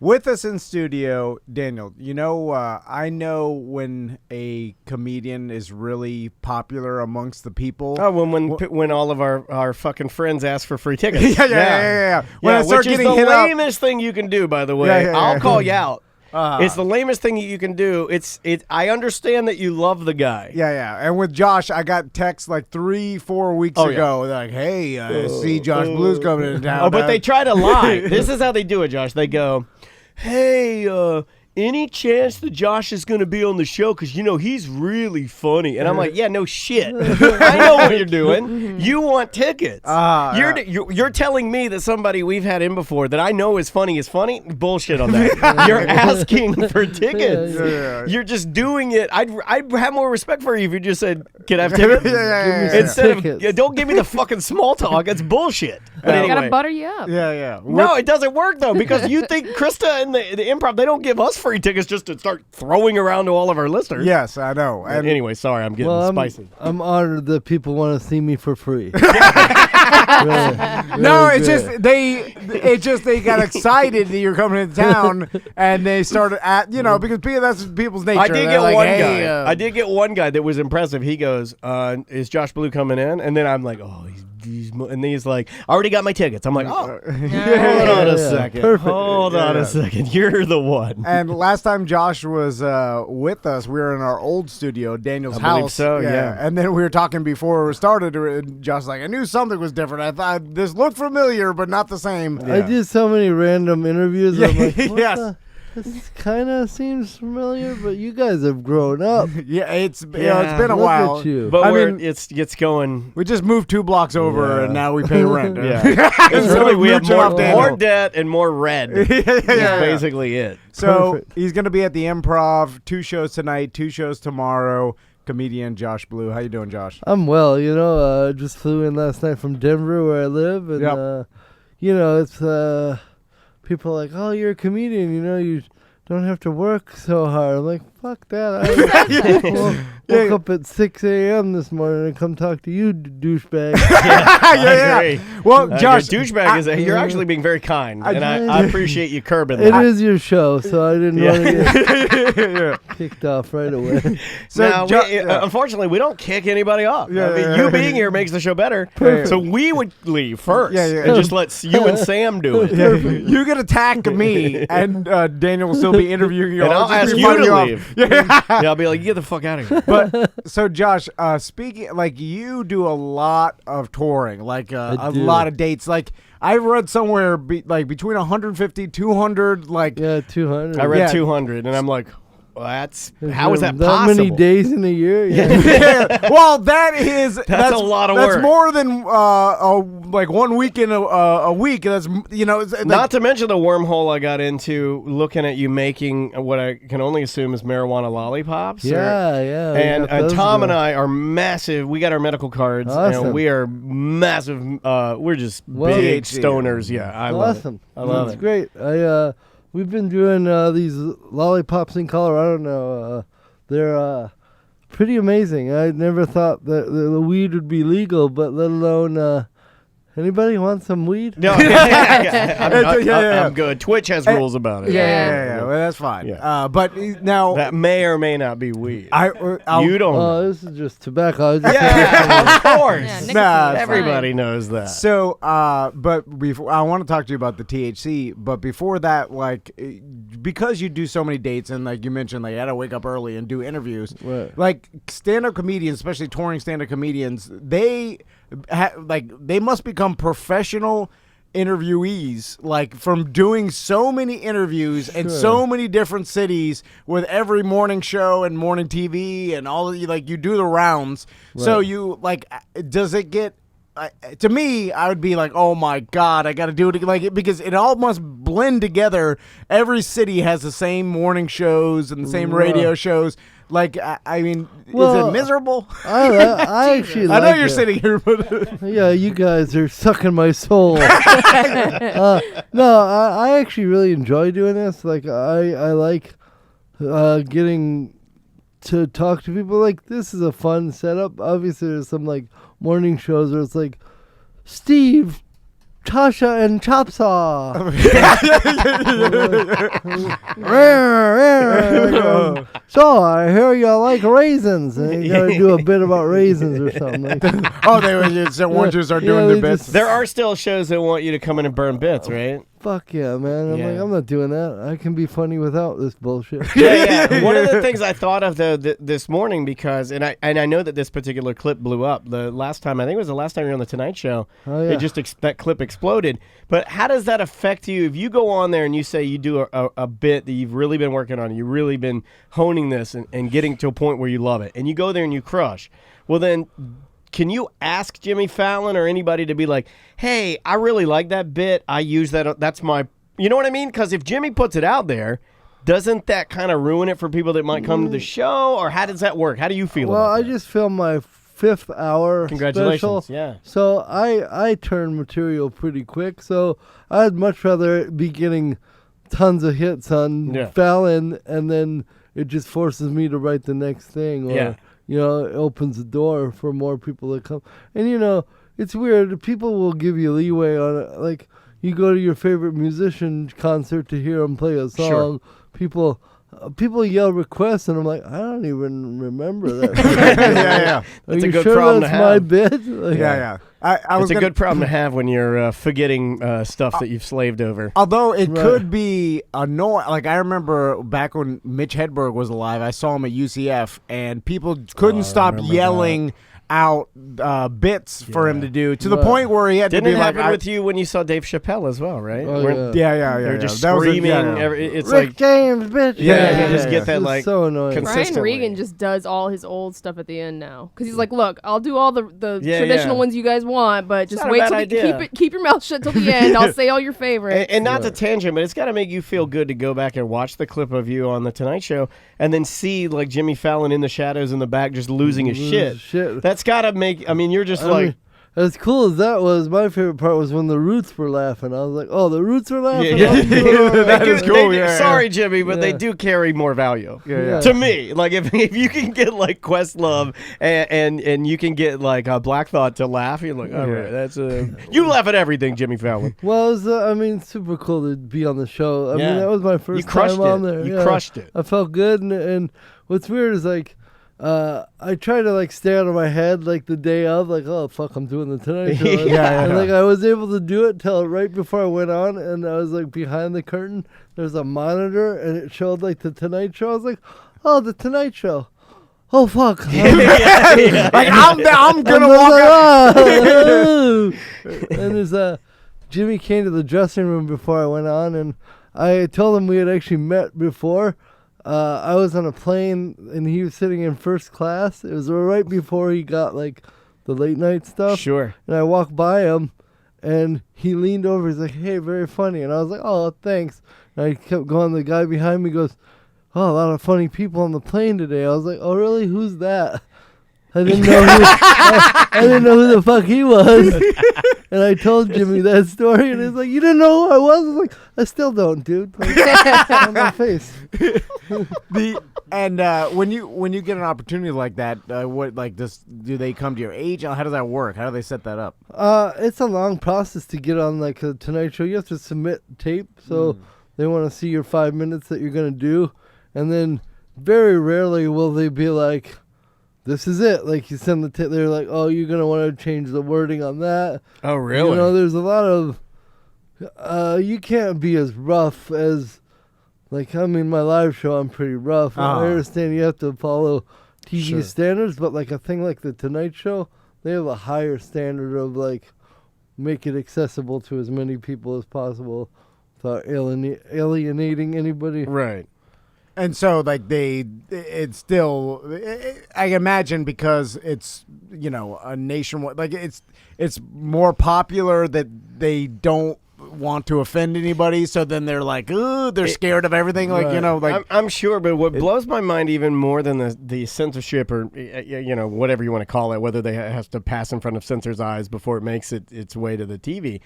With us in studio, Daniel, I know when a comedian is really popular amongst the people. Oh, when all of our fucking friends ask for free tickets. Yeah. When I start which is getting the hit up. lamest thing you can do, by the way. I'll call you out. It's the lamest thing you can do. I understand that you love the guy. Yeah. And with Josh, I got texts like 3-4 weeks ago. They're like, hey, I see Josh Blue's coming into town. Oh, but they try to lie. This is how they do it, Josh. They go, hey, any chance that Josh is going to be on the show? Because, he's really funny. And I'm like, yeah, no shit. I know what you're doing. You want tickets. You're telling me that somebody we've had in before that I know is funny. Bullshit on that. You're asking for tickets. Yeah. You're just doing it. I'd have more respect for you if you just said, can I have tickets? Instead of, don't give me the fucking small talk. It's bullshit. But anyway. I gotta butter you up. Yeah. No, it doesn't work, though, because you think Krista and the Improv, they don't give us free tickets just to start throwing around to all of our listeners. Yes, I know. And anyway, sorry, I'm getting spicy. I'm honored that people want to see me for free. No, it's just they got excited that you're coming into town, and they started because that's people's nature. I did get one guy that was impressive. He goes, "Is Josh Blue coming in?" And then I'm like, "Oh, and he's like, I already got my tickets." I'm like, oh, hold on a second. Perfect. Hold on a second. You're the one. And last time Josh was with us, we were in our old studio, Daniel's house. I believe so, yeah. And then we were talking before we started, and Josh was like, I knew something was different. I thought this looked familiar, but not the same. Yeah. I did so many random interviews. I'm like, yes. This kind of seems familiar, but you guys have grown up. Yeah, it's been a while. At you. But it's going. We just moved 2 blocks over, and now we pay rent. It's really we have more debt and more red. That's basically it. So Perfect. he's going to be at the Improv. 2 shows tonight, 2 shows tomorrow. Comedian Josh Blue. How you doing, Josh? I'm well. Just flew in last night from Denver, where I live, and it's. People are like, oh, you're a comedian, you don't have to work so hard. I'm like, fuck that. I woke up at 6 a.m. this morning and come talk to you, douchebag. I agree. Well, Josh, douchebag you're actually being very kind, and I appreciate you curbing that. It is your show, so I didn't want to get kicked off right away. So unfortunately, we don't kick anybody off. You being here makes the show better. Perfect. So we would leave first and just let you and Sam do it. You can attack me, and Daniel will still be interviewing you. And I'll ask you to leave. Yeah, I'll be like, get the fuck out of here. But so Josh, speaking, you do a lot of touring, a lot of dates. I read somewhere between 150, 200, 200. I read 200, and I'm like, well, how is that possible? That many days in a year? Yeah. Well, that's a lot of work. That's more than 1 week in a week. That's not to mention the wormhole I got into looking at you making what I can only assume is marijuana lollipops. Yeah. And Tom and I are massive. We got our medical cards, and we are massive. We're just big stoners. Yeah, I love it. I love it. It's great. We've been doing these lollipops in Colorado now. They're pretty amazing. I never thought that the weed would be legal, but let alone anybody want some weed? No, I'm good. Twitch has rules about it. Yeah. Well, that's fine. Yeah. But now that may or may not be weed. You don't. Oh, this is just tobacco. Of course. Everybody knows that. So, but before I want to talk to you about the THC. But before that, because you do so many dates and you mentioned, you had to wake up early and do interviews. Right. Stand-up comedians, especially touring stand-up comedians, they must become professional interviewees, from doing so many interviews in so many different cities with every morning show and morning TV and all of you, you do the rounds. Right. So you does it get? To me, I would be like, oh my God, I got to do it because it all must blend together. Every city has the same morning shows and the same radio shows. I mean, is it miserable? I actually I know you're sitting here, but yeah, you guys are sucking my soul. No, I actually really enjoy doing this. I like getting to talk to people. This is a fun setup. Obviously, there's some morning shows where it's Steve, Tasha and Chopsaw. So I hear you like raisins, and you gotta do a bit about raisins or something. Like they were just want you to start doing they their bits. There are still shows that want you to come in and burn bits, right? Fuck yeah, man! I'm not doing that. I can be funny without this bullshit. Yeah. One of the things I thought of though this morning because, and I know that this particular clip blew up the last time. I think it was the last time you were on the Tonight Show. Oh, yeah. It just that clip exploded. But how does that affect you if you go on there and you say you do a bit that you've really been working on, you've really been honing this and getting to a point where you love it, and you go there and you crush? Well, then. Can you ask Jimmy Fallon or anybody to be like, hey, I really like that bit. I use that. That's my, you know what I mean? Because if Jimmy puts it out there, doesn't that kind of ruin it for people that might come to the show? Or how does that work? How do you feel about that? I just filmed my 5th hour Congratulations. special. Yeah. So I turn material pretty quick. So I'd much rather be getting tons of hits on Fallon, and then it just forces me to write the next thing. Or, it opens the door for more people to come. And, it's weird. People will give you leeway on it. Like, you go to your favorite musician concert to hear them play a song. Sure. People yell requests, and I'm like, I don't even remember that. Yeah. That's Are a you good sure problem that's to my have. bit? Like, Yeah. It's a good problem to have when you're forgetting stuff that you've slaved over. Although it could be annoying. Like, I remember back when Mitch Hedberg was alive, I saw him at UCF, and people couldn't stop yelling out bits for him to do, to the point where he had to be like... Didn't it happen with you when you saw Dave Chappelle as well, right? Oh, yeah. They're just That was screaming. it's Rick like... James, bitch. You just get that, like, so annoying. consistently. Brian Regan just does all his old stuff at the end now. Because he's like, look, I'll do all the traditional ones you guys want, but just wait till keep your mouth shut till the end. I'll say all your favorites. And not to tangent, but it's got to make you feel good to go back and watch the clip of you on the Tonight Show and then see like Jimmy Fallon in the shadows in the back just losing his shit. That's got to make... I mean, you're just as cool as that was, my favorite part was when the Roots were laughing. I was like, oh, the Roots are laughing? That is cool, Sorry, Jimmy, but they do carry more value. To me. Like, if you can get, like, Questlove and you can get, like, Black Thought to laugh, you're like, all right, that's you laugh at everything, Jimmy Fallon. Well, it was, super cool to be on the show. I mean, that was my first time on there. You crushed it. I felt good, and what's weird is, like, I try to like stay out of my head like the day of, like, oh fuck, I'm doing the Tonight Show. And like I was able to do it till right before I went on, and I was like behind the curtain. There's a monitor, and it showed like the Tonight Show. I was like, oh, the Tonight Show. Oh fuck! Like I'm gonna walk out. And there's Jimmy came to the dressing room before I went on, and I told him we had actually met before. I was on a plane, and he was sitting in first class. It was right before he got, like, the late night stuff. Sure. And I walked by him, and he leaned over. He's like, hey, very funny. And I was like, oh, thanks. And I kept going. The guy behind me goes, oh, a lot of funny people on the plane today. I was like, oh, really? Who's that? I didn't know I didn't know who the fuck he was. And I told Jimmy that story, and he's like, you didn't know who I was? I was like, I still don't, dude. Like, on my face. When you get an opportunity like that, do they come to your agent? How does that work? How do they set that up? It's a long process to get on like a Tonight Show. You have to submit tape, so they want to see your 5 minutes that you're gonna do, and then very rarely will they be like, this is it. Like, you send the tape, they're like, oh, you're going to want to change the wording on that. Oh, really? There's a lot of, you can't be as rough as, like, I mean, my live show, I'm pretty rough. I understand you have to follow TV standards, but, like, a thing like the Tonight Show, they have a higher standard of, like, make it accessible to as many people as possible without alienating anybody. Right. And so, like, it's still, I imagine, because it's, a nationwide, like, it's more popular that they don't want to offend anybody, so then they're like, ooh, they're scared of everything, like, like. I'm sure, but what blows my mind even more than the censorship or, whatever you want to call it, whether they have to pass in front of censors' eyes before it makes its way to the TV,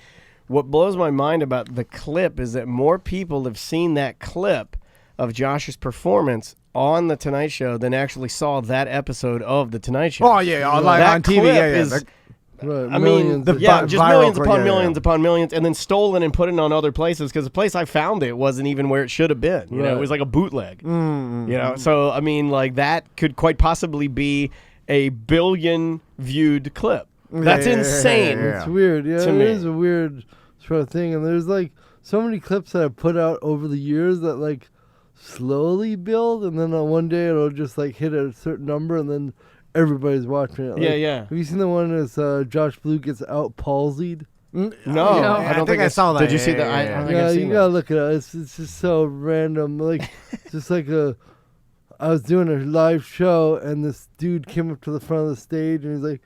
what blows my mind about the clip is that more people have seen that clip of Josh's performance on the Tonight Show than actually saw that episode of the Tonight Show. Oh yeah, on TV. Right. I mean, just viral millions upon yeah, millions upon millions, and then stolen and put it on other places because the place I found it wasn't even where it should have been. You know, it was like a bootleg. Mm-hmm. You know, so I mean, like that could quite possibly be a billion viewed clip. That's insane. It's weird. Yeah, it me. is a weird sort of thing, and there's like so many clips that I've put out over the years that like slowly build, and then on one day it'll just like hit a certain number, and then everybody's watching it. Like, Yeah. Have you seen the one that's Josh Blue gets out palsied? No, I don't think I saw that. Did you see that? Yeah, I don't think Yeah, I've seen you gotta look at it. It's just so random. Like, just like I was doing a live show, and this dude came up to the front of the stage, and he's like,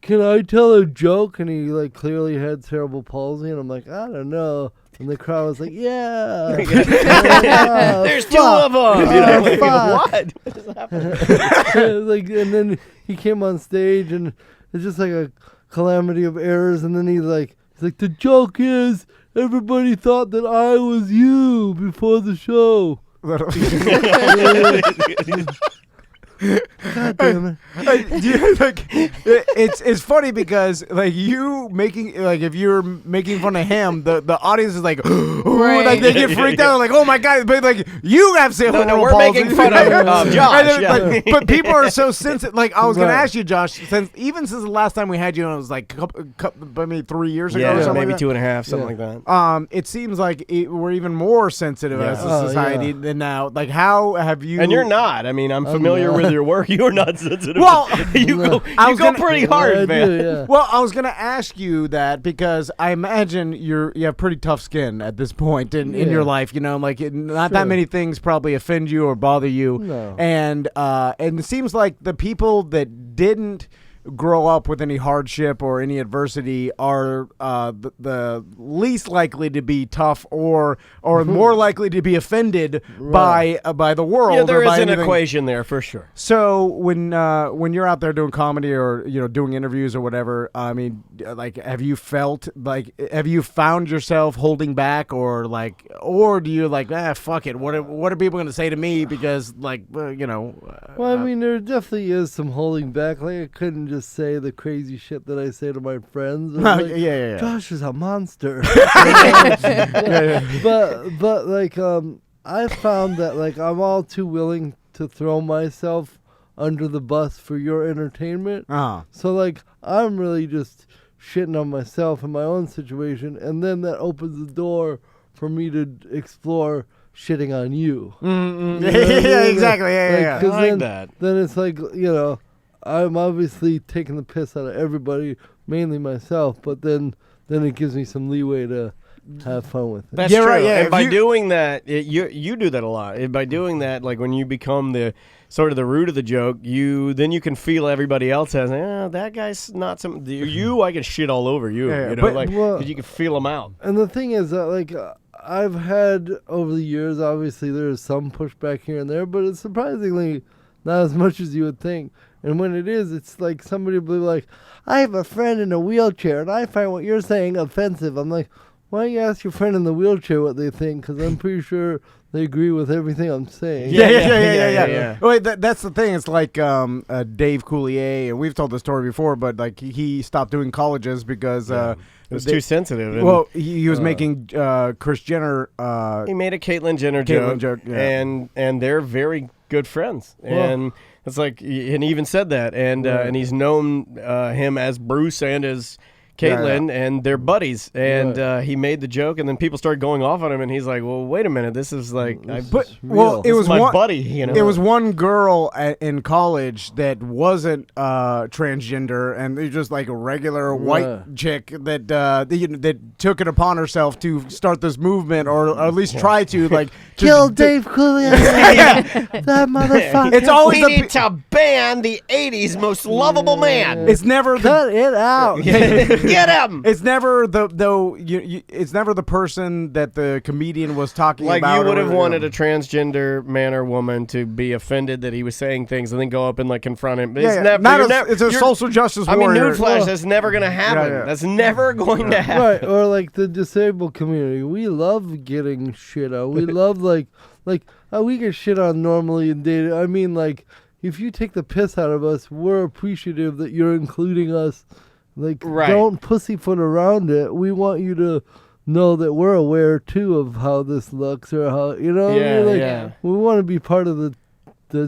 "Can I tell a joke?" And he like clearly had cerebral palsy, and I'm like, "I don't know." And the crowd was like, "Yeah." There's two of them. You know, like, what? What is happening? Like, and then he came on stage, and it's just like a calamity of errors. And then he's like, "The joke is everybody thought that I was you before the show." God damn it. It's funny because like you making like if you're making fun of him, the audience is like, ooh, Right. like they get freaked out, like, oh my god, but like you have cerebral No, we're palsy. making fun of Josh. And then, Yeah. like, but people are so sensitive. Like I was gonna Right. ask you, Josh, since the last time we had you, and it was like maybe 3 years ago, or Yeah, something maybe like 2.5, something like that. that. It seems like we're even more sensitive as a society than now. Like, how have you? And you're not. I mean, I'm familiar with your work. You are not sensitive. Well, you go pretty hard, I man. do, yeah. Well, I was gonna ask you that because I imagine you have pretty tough skin at this point in your life. You know, like not that many things probably offend you or bother you. No. And it seems like the people that didn't grow up with any hardship or any adversity are the least likely to be tough or more likely to be offended by the world. Yeah, there or by is an anything. equation there for sure. So when you're out there doing comedy or doing interviews or whatever, I mean, like, have you found yourself holding back or do you like, fuck it, what are people gonna say to me because Well, I mean, there definitely is some holding back. Like, I couldn't just say the crazy shit that I say to my friends. Like, yeah. Josh is a monster. But like, I found that like I'm all too willing to throw myself under the bus for your entertainment. So like, I'm really just shitting on myself and my own situation, and then that opens the door for me to explore shitting on you. Yeah, exactly. Yeah. 'cause I like then, that. Then it's like, I'm obviously taking the piss out of everybody, mainly myself, but then it gives me some leeway to have fun with it. That's Yeah, true. right, yeah, And if by you- doing that, you do that a lot. And by doing that, like when you become the sort of the root of the joke, then you can feel everybody else has. That guy's not some. I can shit all over you. Yeah, you know, but- like 'cause Well- you can feel them out. And the thing is that, like, I've had over the years, obviously there's some pushback here and there, but it's surprisingly not as much as you would think. And when it is, it's like somebody will be like, I have a friend in a wheelchair, and I find what you're saying offensive. I'm like, why don't you ask your friend in the wheelchair what they think? Because I'm pretty sure they agree with everything I'm saying. Yeah. Wait, that's the thing. It's like Dave Coulier, and we've told the story before, but like he stopped doing colleges because It was too sensitive. And Well, he was making Kris Jenner. he made a Caitlyn Jenner joke, yeah. and they're very good friends. And it's like, and he even said that, and he's known him as Bruce and as Caitlyn, and they're buddies. And he made the joke, and then people started going off on him, and he's like, "Well, wait a minute, this is like, it this was is my one buddy." You know, It was one girl in college that wasn't transgender, and they was just like a regular white chick that that took it upon herself to start this movement, or at least try to like Kill Dave Coulier. That motherfucker. It's always we need to ban the '80s most lovable man. It's never the Cut it out. Get him. It's never it's never the person that the comedian was talking Like about. you would have or, wanted a transgender man or woman to be offended that he was saying things and then go up and like confront him. But it's never, it's a social justice I mean, warrior. newsflash, that's never going to happen. Yeah. That's never going to happen. Right, or like the disabled community. We love getting shit on. We love we get shit on normally in dating. I mean, like, if you take the piss out of us, we're appreciative that you're including us Like, Right. don't pussyfoot around it. We want you to know that we're aware too of how this looks or how Yeah, like, yeah. we want to be part of the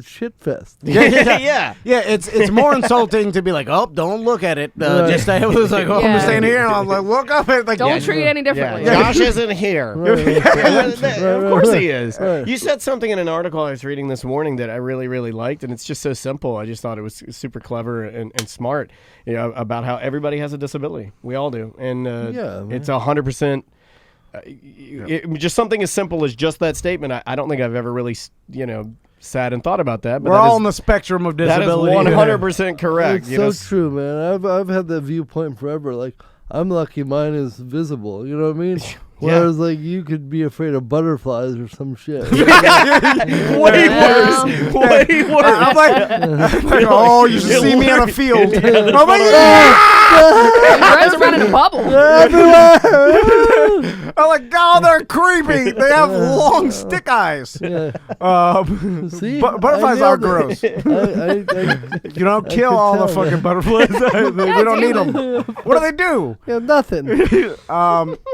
shit fest. Yeah. It's more insulting to be like, oh, don't look at it. Right. Just stay. It was like, oh, I'm just staying here, and I'm like, look up at like. Don't treat it any differently. Josh isn't here. Of course he is. Right. You said something in an article I was reading this morning that I really, really liked, and it's just so simple. I just thought it was super clever and smart, about how everybody has a disability. We all do. And it's 100%. Just something as simple as just that statement. I don't think I've ever really, sat and thought about that. But we're all on the spectrum of disability. That is 100% correct. It's so true, man. I've had that viewpoint forever. Like, I'm lucky mine is visible. You know what I mean? Whereas, like, you could be afraid of butterflies or some shit. Way worse. Way worse. I'm like, oh, you should see me on a field. I'm like, He runs around in a bubble. I'm like, oh, they're creepy. They have long stick eyes. Yeah. See, Butterflies are gross. You don't kill all the fucking butterflies. We don't need them. What do they do? Yeah, nothing.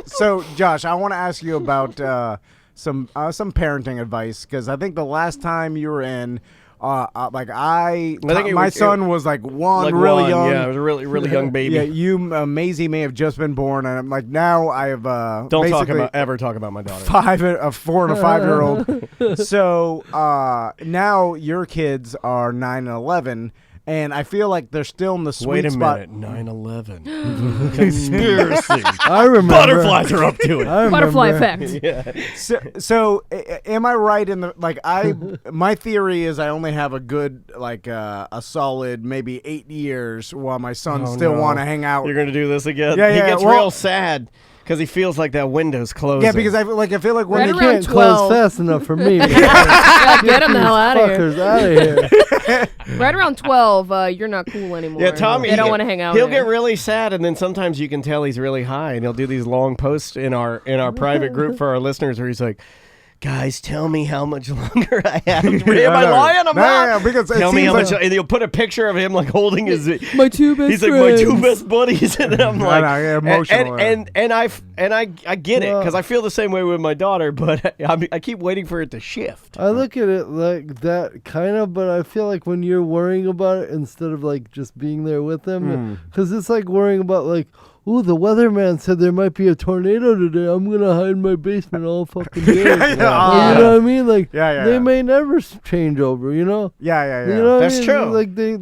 So, Josh, I want to ask you about some parenting advice, because I think the last time you were in, my son was like really young. Yeah, it was a really young baby. Yeah, you, Maisie, may have just been born, and I'm like, now I have don't ever talk about my daughter. 4 and a 5-year-old. So now your kids are 9 and 11. And I feel like they're still in the sweet spot. Wait a minute, 9/11. Conspiracy. I remember. Butterflies are up to it. Butterfly effect. Yeah. So am I right in the my theory is I only have a good a solid maybe 8 years while my son still want to hang out. You're gonna do this again? Yeah, He yeah, gets well- real sad because he feels like that window's closing. Yeah, because I feel like when Right you around Can't 12. close fast enough for me. Yeah, get him the hell out of here. Fuckers out of here. Right around 12, you're not cool anymore. Yeah, Tommy. They don't want to hang out. He'll with you. get really sad, and then sometimes you can tell he's really high, and he'll do these long posts in our private group for our listeners where he's like, guys, tell me how much longer I have. Am I lying? I'm not. No, because it Tell me seems how much. like- And he'll put a picture of him like holding his. My two best He's like friends. my two best buddies, and I'm like, yeah, emotional, and I get it because I feel the same way with my daughter, but I keep waiting for it to shift. I look at it like that kind of, but I feel like when you're worrying about it instead of like just being there with them, because it's like worrying about like, ooh, the weatherman said there might be a tornado today. I'm gonna hide in my basement all fucking day. You know what I mean? Like, they may never change over. You know? Yeah. You know what That's I mean? true. Like they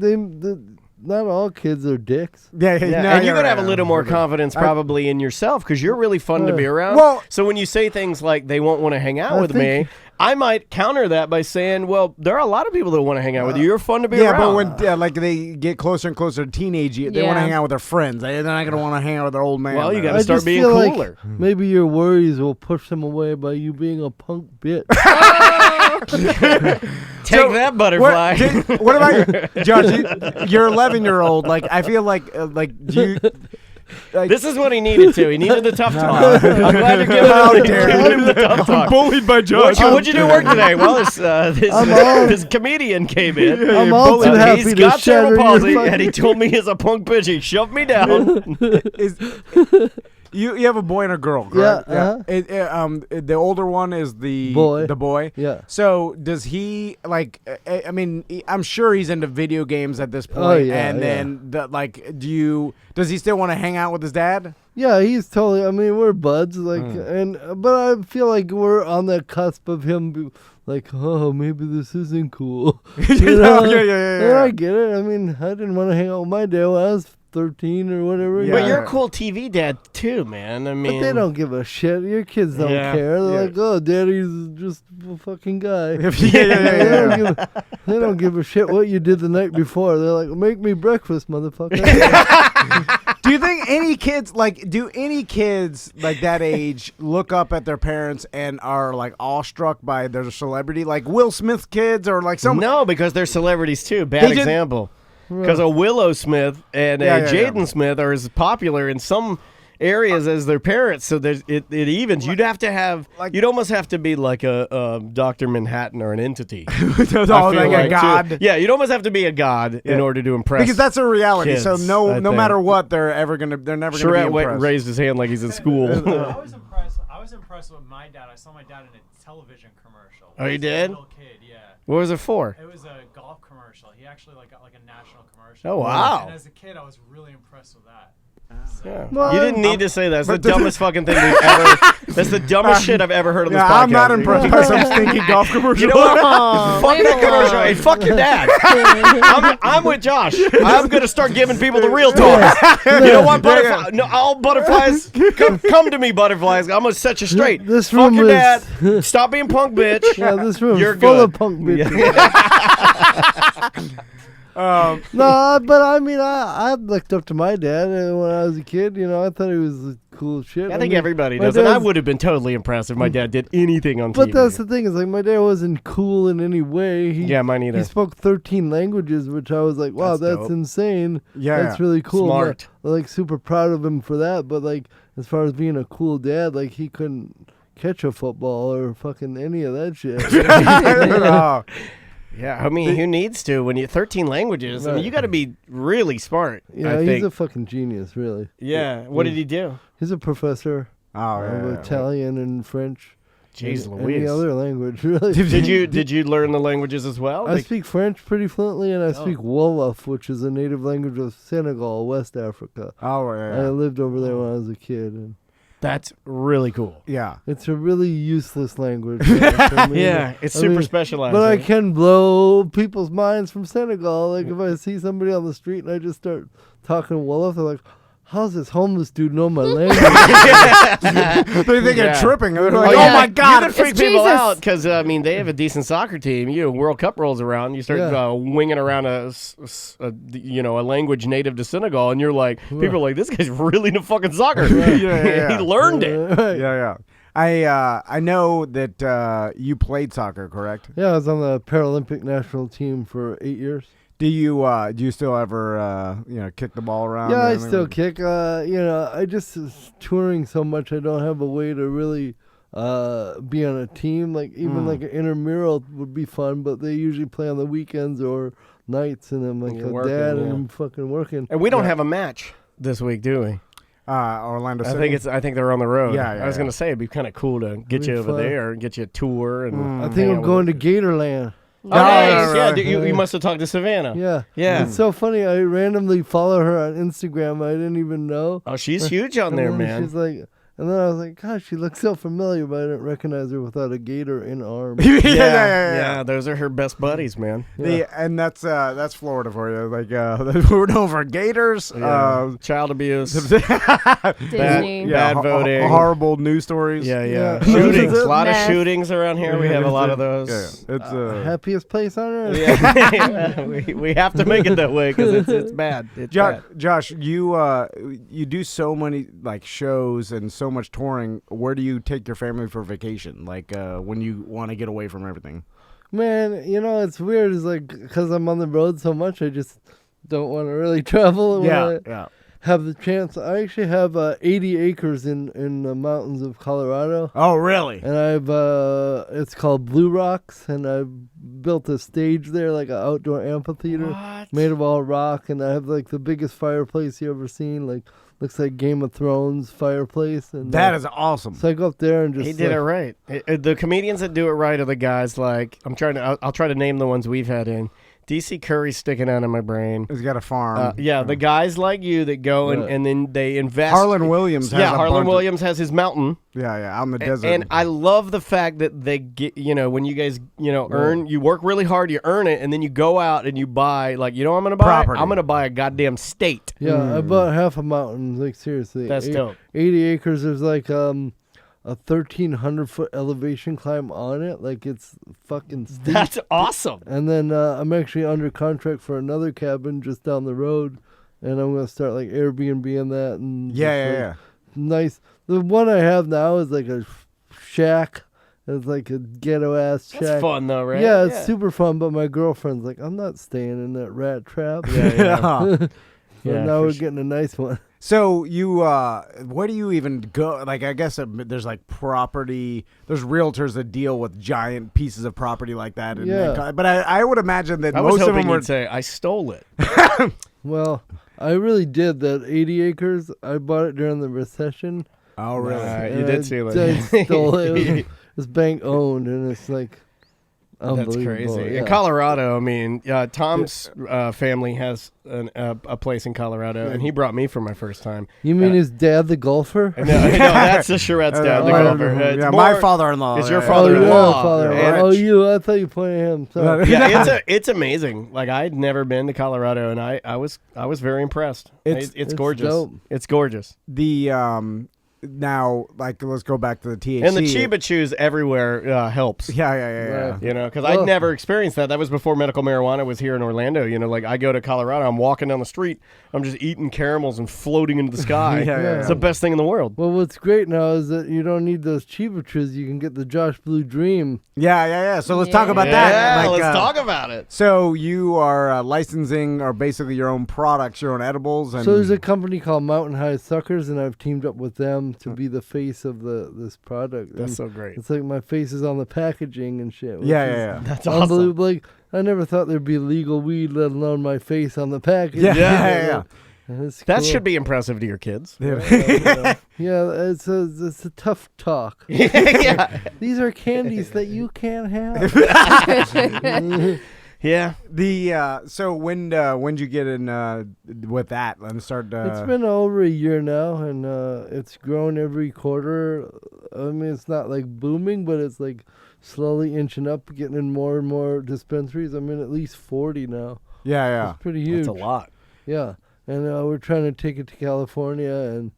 not all kids are dicks. Yeah. And you're gonna have a little more confidence probably in yourself because you're really fun to be around. Well- so when you say things like they won't want to hang out with me, I might counter that by saying, well, there are a lot of people that want to hang out with you. You're fun to be around. But when they get closer and closer to teenage, they want to hang out with their friends. They're not going to want to hang out with their old man. Well, you got I to start just being feel cooler. like maybe your worries will push them away by you being a punk bitch. Take that, butterfly. What about you, Josh? You're 11-year-old. Like, I feel like you. Like, This is what he needed to. He needed the tough talk. I'm glad to give him the tough talk. bullied by Josh. What'd you do work today? Well, this comedian came in. I'm all too happy He's to got shatter cerebral your palsy, fucking- and he told me he's a punk bitch. He shoved me down. You have a boy and a girl, correct? Yeah, The older one is the Boy. The boy. Yeah. So does he like? I mean, I'm sure he's into video games at this point. Oh, yeah, And then does he still want to hang out with his dad? Yeah, he's totally. I mean, we're buds, like, but I feel like we're on the cusp of him, like, oh, maybe this isn't cool. You know? Yeah. And I get it. I mean, I didn't want to hang out with my dad when I was 13 or whatever. Yeah. But you're a cool TV dad too, man. I mean, But they don't give a shit. Your kids don't Yeah, care. They're yeah. like, oh, daddy's just a fucking guy. Yeah. They don't give a shit what you did the night before. They're like, make me breakfast, motherfucker. Do you think any kids like that age look up at their parents and are like awestruck by their celebrity, like Will Smith's kids or like some? No, because they're celebrities too. Bad They just- example. Because a Willow Smith and a Yeah. Jaden Smith are as popular in some areas as their parents, so there's it evens. You'd have to have, you'd almost have to be like a Dr. Manhattan or an entity. Like a god. Yeah, you'd almost have to be a god in order to impress. Because that's a reality. Kids, so no matter what, they're never gonna be Charette impressed. raised his hand like he's in school. I was impressed with my dad. I saw my dad in a television commercial. Oh, you did? Little kid, yeah. What was it for? It was a golf commercial. He actually got like a national commercial. Oh, wow. And as a kid, I was really impressed with that. Yeah. Well, You didn't need to say that. That's the dumbest fucking thing we've ever. That's the dumbest shit I've ever heard on this podcast. I'm not impressed by some stinky golf commercial. You know what? Fuck that commercial. Hey, fuck your dad. I'm with Josh. I'm gonna start giving people the real talk. You know what, butterfly? No, all butterflies, come to me, butterflies. I'm gonna set you straight. This Fuck room your is- dad. Stop being punk, bitch. Yeah, this room You're is full good. of punk bitches. Um, No, but I mean, I looked up to my dad when I was a kid. You know, I thought he was cool shit. I think mean, everybody my does, and I dad's- would have been totally impressed if my dad did anything on TV. But that's the thing is, like, my dad wasn't cool in any way. Yeah, mine either. He spoke 13 languages, which I was like, wow, That's that's dope. insane. Yeah, That's really cool. Smart. I'm like super proud of him for that. But like, as far as being a cool dad, like he couldn't catch a football or fucking any of that shit. oh, Yeah, I mean, who needs to when you 13 languages? I mean, you got to be really smart. Yeah, I he's think. a fucking genius, really. Yeah. What did he do? He's a professor oh, of yeah. Italian and French. Jeez and Louise. any other language, really. Did you learn the languages as well? I speak French pretty fluently, and I speak Wolof, which is a native language of Senegal, West Africa. Oh, I yeah. lived over there when I was a kid, and That's really cool. Yeah. it's a really useless language. For me. Yeah, it's I super mean, specialized. But I right? can blow people's minds from Senegal. Like if I see somebody on the street and I just start talking Wolof, they're like, "How's this homeless dude know my language?" They think Yeah. you're tripping. They're like, yeah. oh, my God. You can freak It's people Jesus. out because I mean they have a decent soccer team. World Cup rolls around, you start winging around a language native to Senegal, and you're like, people are like, this guy's really into fucking soccer. Yeah. He learned it. Right. Yeah. I know that you played soccer, correct? Yeah, I was on the Paralympic national team for 8 years. Do you still ever kick the ball around? Yeah, or I anything? still kick. I just touring so much. I don't have a way to really be on a team. Like even like an intramural would be fun, but they usually play on the weekends or nights, and I'm like You're a working, dad, yeah. and I'm fucking working. And we don't have a match this week, do we? Orlando City. I think they're on the road. Yeah, I was gonna say it'd be kind of cool to get It'd you be over fun. there and get you a tour. And I think hang I'm out going to with Gatorland. Oh, nice. Yeah, right. you must have talked to Savannah. Yeah, Yeah. It's so funny. I randomly follow her on Instagram. I didn't even know. Oh, she's huge on And there, then man. She's like, and then I was like, gosh, she looks so familiar, but I didn't recognize her without a gator in arm. Yeah, those are her best buddies, man. And that's Florida for you. Like we're known for gators, Child abuse, Disney. bad voting, horrible news stories. Yeah. shootings. A lot of Meth. shootings around here. We have a lot of those. Yeah, it's Happiest place on earth. Yeah, we have to make it that way because it's bad. It's bad. Josh, you do so many like shows and so much touring. Where do you take your family for vacation? Like when you want to get away from everything? Man, it's weird. It's like, because I'm on the road so much, I just don't want to really travel. when I have the chance. I actually have 80 acres in the mountains of Colorado. Oh, really? And I've, it's called Blue Rocks, and I've built a stage there, like an outdoor amphitheater made of all rock, and I have like the biggest fireplace you ever seen, like looks like Game of Thrones fireplace. And That is awesome. so I go up there and just He did it right. The comedians that do it right are the guys like I'll try to name the ones we've had in. DC Curry's sticking out in my brain. He's got a farm. The guys like you that go and then they invest. Harlan Williams has a Harlan bunch of- Williams has his mountain. out in the desert. And I love the fact that they get, when you guys, earn, you work really hard, you earn it, and then you go out and you buy, like, what I'm going to buy? Property. I'm going to buy a goddamn state. Yeah, I bought half a mountain. Like seriously, That's dope. 80 acres. There's like a 1,300-foot elevation climb on it. Like it's fucking steep. That's awesome. And then I'm actually under contract for another cabin just down the road, and I'm gonna start like Airbnb in that. And just, like, nice. The one I have now is like a shack. It's like a ghetto ass shack. That's fun though, right? Yeah, it's super fun. But my girlfriend's like, I'm not staying in that rat trap. Yeah. So Yeah, now for we're sure. getting a nice one. So you, where do you even go? Like, I guess there's like property. There's realtors that deal with giant pieces of property like that. But I would imagine that I was most of hoping them you'd say I stole it. Well, I really did that 80 acres. I bought it during the recession. Oh, really? You did steal it. I stole it. It's bank owned, and it's like that's unbelievable. crazy. Yeah. In Colorado, I mean, Tom's family has a place in Colorado, and he brought me for my first time. You mean his dad, the golfer? No, that's the Charette's dad, the golfer. My father-in-law. It's your yeah. father-in-law. Father-in-law. You. I thought you pointed at him. Sorry. Yeah, it's amazing. Like, I'd never been to Colorado, and I was very impressed. It's gorgeous. Dope. It's gorgeous. Now, like, let's go back to the THC. And the Chiba Chews everywhere helps. Yeah. Right. You know, because I'd never experienced that. That was before medical marijuana was here in Orlando. You know, like, I go to Colorado, I'm walking down the street, I'm just eating caramels and floating into the sky. It's the best thing in the world. Well, what's great now is that you don't need those Chiba Chews. You can get the Josh Blue Dream. Yeah. So let's talk about that. Yeah, Like, let's talk about it. So you are licensing, or basically your own products, your own edibles. And So there's a company called Mountain High Suckers, and I've teamed up with them to be the face of this product. That's And so great. it's like my face is on the packaging and shit. Yeah. That's awesome. Unbelievable. Like, I never thought there'd be legal weed, let alone my face on the package. Yeah. That's That cool. should be impressive to your kids. Yeah, it's a tough talk. Yeah. These are candies that you can't have. Yeah. So when'd you get in with that and start? It's been over a year now, and it's grown every quarter. I mean, it's not like booming, but it's like slowly inching up, getting in more and more dispensaries. I'm in at least 40 now. Yeah. It's pretty huge. That's a lot. Yeah, and we're trying to take it to California, and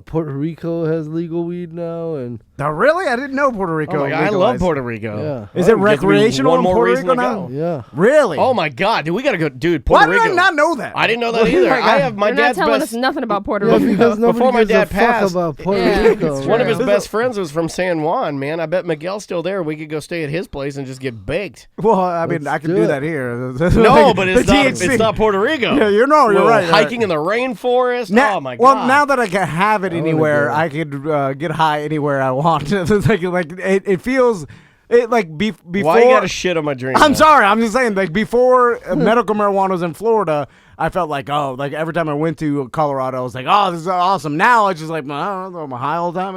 Puerto Rico has legal weed now, and Now, really? I didn't know Puerto Rico. Oh my God, I love legalized. Puerto Rico. yeah, Is it Gives me recreational one in more Puerto reason Rico to now? go. yeah. Really? Oh my God, dude, we gotta go, dude. Why Puerto did Rico. I not know that? I didn't know that either. I have my You're not dad's telling best. us nothing about Puerto Yeah, Rico. because nobody Before my gives dad a passed, fuck about Puerto Yeah, Rico. it's One of true. his best friends was from San Juan, man. I bet Miguel's still there. We could go stay at his place and just get baked. Well, I mean, Let's I can do do it. that here. No, but it's The not. THC. It's not Puerto Rico. Yeah, you're right. Hiking in the rainforest. Now, Oh my God. Well, now that I can have it wanna anywhere, go. I could get high anywhere I want. It's like it feels like before. Why you gotta shit on my drink? I'm man? sorry. I'm just saying, like, before medical marijuana was in Florida, I felt like, like every time I went to Colorado, I was like, oh, this is awesome. Now it's just like, I don't know, I'm high all the time.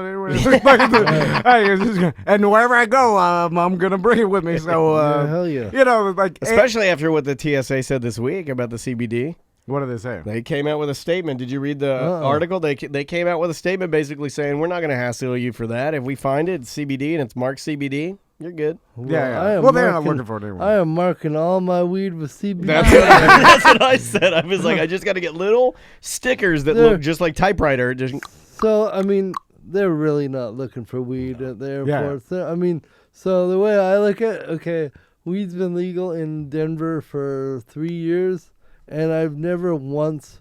And wherever I go, I'm going to bring it with me. So, Yeah, hell yeah. you know, like. Especially after what the TSA said this week about the CBD. What do they say? They came out with a statement. Did you read the article? They came out with a statement basically saying, we're not going to hassle you for that. If we find it, it's CBD, and it's marked CBD, you're good. Yeah. I am Well, they're not marking- looking for it anymore. I am marking all my weed with CBD. That's what I said. I was like, I just got to get little stickers that look just like typewriter. Just So, I mean, they're really not looking for weed at the Yeah. airports. I mean, so the way I look at it, okay, weed's been legal in Denver for 3 years, and I've never once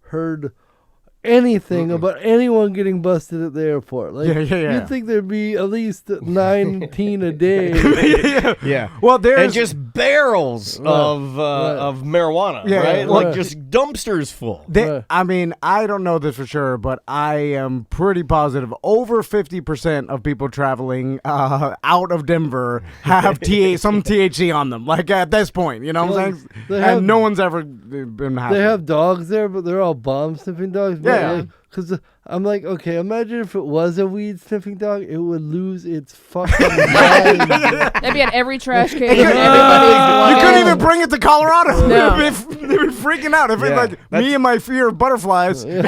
heard anything about anyone getting busted at the airport. Like, Yeah. you'd think there'd be at least 19 a day. yeah. Well, there's. And just barrels of marijuana, Yeah, right? yeah. Like Right. just dumpsters full. Right. I mean, I don't know this for sure, but I am pretty positive over 50% of people traveling out of Denver have some THC on them. Like at this point, you know what I'm saying? they have- And no one's ever been happy. They have dogs there, but they're all bomb sniffing dogs. Yeah. Because I'm like, okay, imagine if it was a weed sniffing dog, it would lose its fucking mind. That'd be at every trash can. You Everybody's couldn't even bring it to Colorado. No. They'd be freaking out. If Yeah, it's like that's- me and my fear of butterflies, a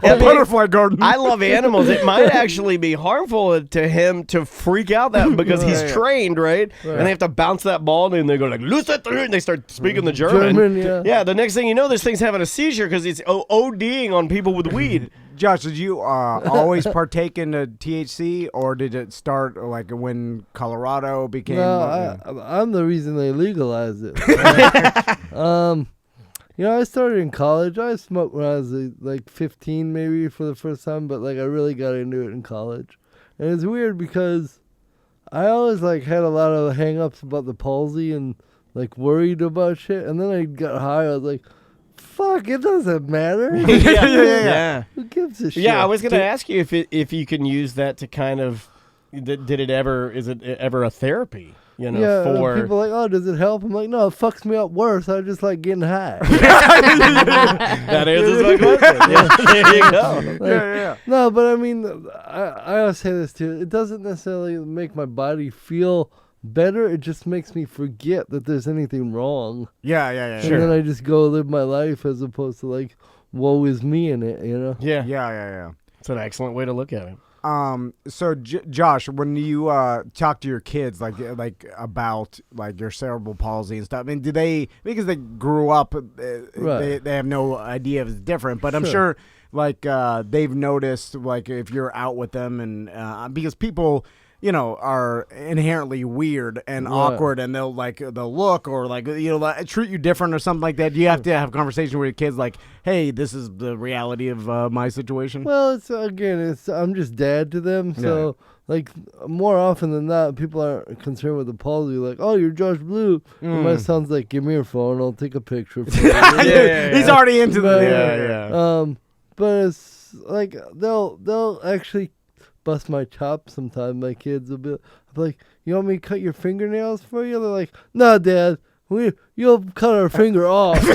butterfly garden. I love animals. It might actually be harmful to him to freak out that because he's trained, right? And they have to bounce that ball and they go like, loose it, and they start speaking the German. Yeah. The next thing you know, this thing's having a seizure because it's ODing on people with weed. Josh, did you always partake in the THC, or did it start like when Colorado became? No, I'm the reason they legalized it. I started in college. I smoked when I was like 15 maybe for the first time, but like I really got into it in college. And it's weird because I always like had a lot of hang-ups about the palsy and like worried about shit. And then I got high. I was like, fuck, it doesn't matter. Yeah. Who gives a shit? Yeah, I was going to ask you if you can use that to kind of, is it ever a therapy? You know, for people are like, oh, does it help? I'm like, no, it fucks me up worse. I just like getting high. That answers my question. Yeah. There you go. No, but I mean, I always say this too. It doesn't necessarily make my body feel better. It just makes me forget that there's anything wrong. Yeah. And then I just go live my life as opposed to like, woe is me in it, you know? Yeah. It's an excellent way to look at it. So Josh, when you talk to your kids like about like your cerebral palsy and stuff, I mean, do they, because they grew up, they have no idea if it's different, but I'm sure like they've noticed like if you're out with them and because people, you know, are inherently weird and awkward, and they'll look or like, you know, like, treat you different or something like that. Do you have to have a conversation with your kids like, hey, this is the reality of my situation? Well, I'm just dad to them, so like more often than not, people aren't concerned with the palsy. Like, oh, you're Josh Blue. And my son's like, give me your phone, I'll take a picture. For you. He's already into the but it's like they'll actually bust my chops sometimes. My kids will be like, you want me to cut your fingernails for you? They're like, no, Dad, you'll cut our finger off. You're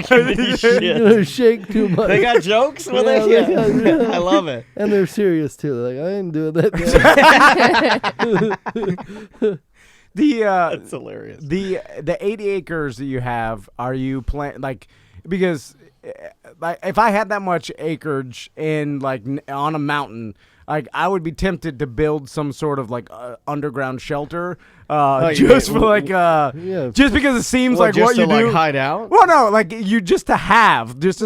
gonna shake too much. They got jokes with it? I love it. And they're serious too. Like, I ain't doing that. That's hilarious. The 80 acres that you have, are you planning, like, because like if I had that much acreage in like on a mountain, like I would be tempted to build some sort of like underground shelter, just for like just because it seems like what you do, like hide out. Well, no, like you just to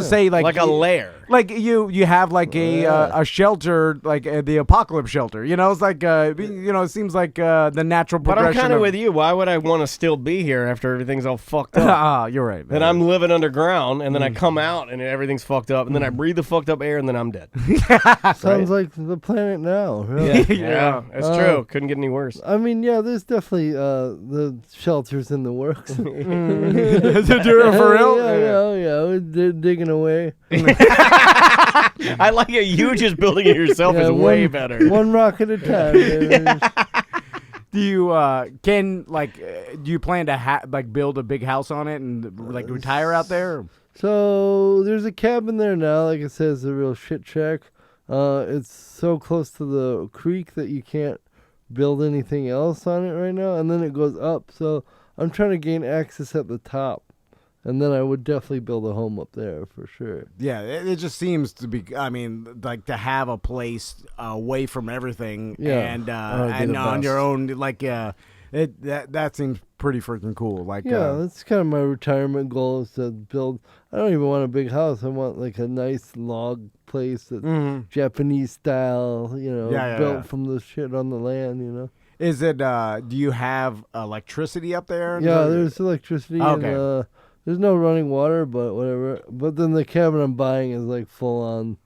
say like a lair, like you have like a shelter, like the apocalypse shelter. You know, it's like you know, it seems like the natural progression. But I'm kind of with you. Why would I want to still be here after everything's all fucked up? You're right. Then I'm living underground, and then I come out and everything's fucked up, and then I breathe the fucked up air, and then I'm dead. Sounds like the planet now. Really. Yeah, that's true. Couldn't get any worse. I mean, yeah, there's definitely the shelters in the works. Is it doing for real? Yeah, we're digging away. I like it. You just building it yourself is way better. One rock at a time. Do you do you plan to like build a big house on it and like retire out there? So there's a cabin there now. Like it says, a real shit shack. It's so close to the creek that you can't build anything else on it right now, and then it goes up. So I'm trying to gain access at the top, and then I would definitely build a home up there for sure. Yeah, it just seems to be. I mean, like to have a place away from everything, and on your own, like that seems pretty freaking cool. Like that's kind of my retirement goal, is to build. I don't even want a big house. I want like a nice log place that's Japanese style, you know, built from the shit on the land, you know. Is it, do you have electricity up there? Yeah, there's electricity. Okay. And, there's no running water, but whatever. But then the cabin I'm buying is like full on.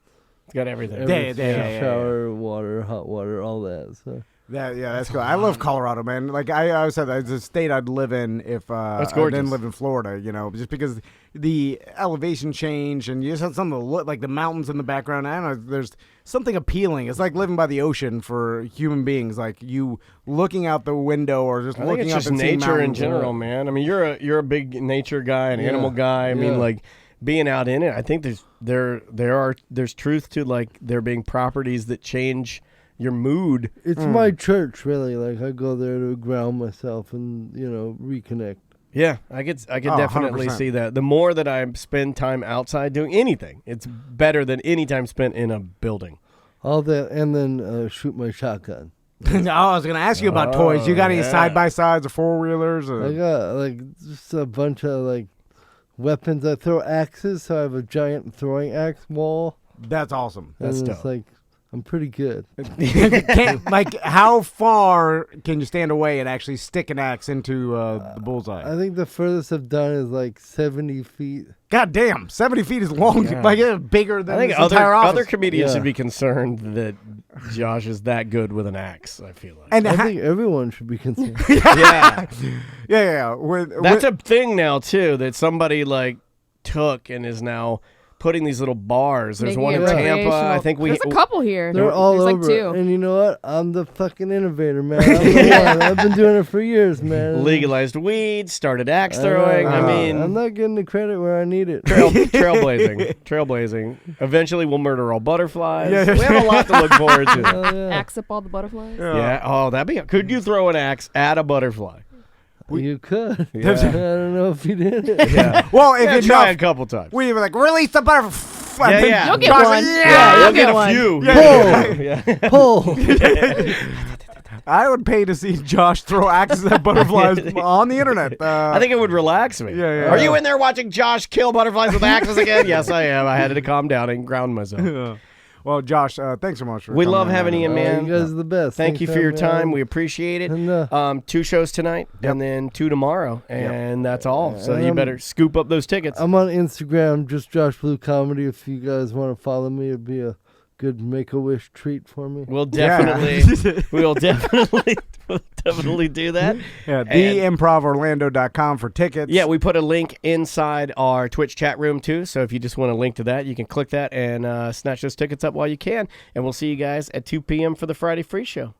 It's got everything. Shower, water, hot water, all that. So. That's cool. I love Colorado, man. Like I always said, it's a state I'd live in if I didn't live in Florida. You know, just because the elevation change and you just have something to look like the mountains in the background. I don't know. There's something appealing. It's like living by the ocean for human beings. Like you looking out the window or just looking up and seeing nature in general, man. I mean, you're a big nature guy, an animal guy. I mean, like being out in it. I think there's truth to like there being properties that change your mood. It's my church, really. Like I go there to ground myself and, you know, reconnect. Yeah, I could definitely 100%. see that. The more that I spend time outside doing anything, it's better than any time spent in a building. All that, and then shoot my shotgun. I was going to ask you about toys. You got any side-by-sides or four-wheelers? Or? I got like just a bunch of like weapons. I throw axes, so I have a giant throwing axe wall. That's awesome. And That's it's dope. like, I'm pretty good. Like, how far can you stand away and actually stick an axe into the bullseye? I think the furthest I've done is like 70 feet. God damn, 70 feet is long. Yeah. Like, it's bigger than this entire office. Other comedians should be concerned that Josh is that good with an axe, I feel like. And I think everyone should be concerned. Yeah. Yeah. That's a thing now, too, that somebody like took and is now putting these little bars. There's Making one it in Tampa. recreational. I think There's a couple here. They're all There's over like it. 2. And you know what? I'm the fucking innovator, man. I'm the one. I've been doing it for years, man. legalized weed, started axe throwing. I mean, I'm not getting the credit where I need it. trailblazing. Eventually, we'll murder all butterflies. Yeah. We have a lot to look forward to. Oh, yeah. Axe up all the butterflies. Yeah. Oh, that'd be. Could you throw an axe at a butterfly? You could. Yeah. I don't know if you did it. Yeah. Well, if Yeah, you try a enough, couple times. we were like, release the butterfly. Yeah. You'll get Josh, one. Yeah, You'll you'll get a one. few. Yeah. Pull. I would pay to see Josh throw axes at butterflies on the internet. I think it would relax me. Yeah. Are you in there watching Josh kill butterflies with axes again? Yes, I am. I had to calm down and ground myself. Well, Josh, thanks so much for We coming love on, having Ian, man. You guys are the best. Thank you Thanks for your having me time. on. We appreciate it. And, 2 shows tonight, and then 2 tomorrow, and that's all. So And you better scoop up those tickets. I'm on Instagram, just Josh Blue Comedy. If you guys want to follow me, it'd be a good Make-A-Wish treat for me. We'll definitely, we'll definitely do that. Yeah, theimprovorlando.com for tickets. Yeah, we put a link inside our Twitch chat room too. So if you just want a link to that, you can click that and snatch those tickets up while you can. And we'll see you guys at 2 p.m. for the Friday Free Show.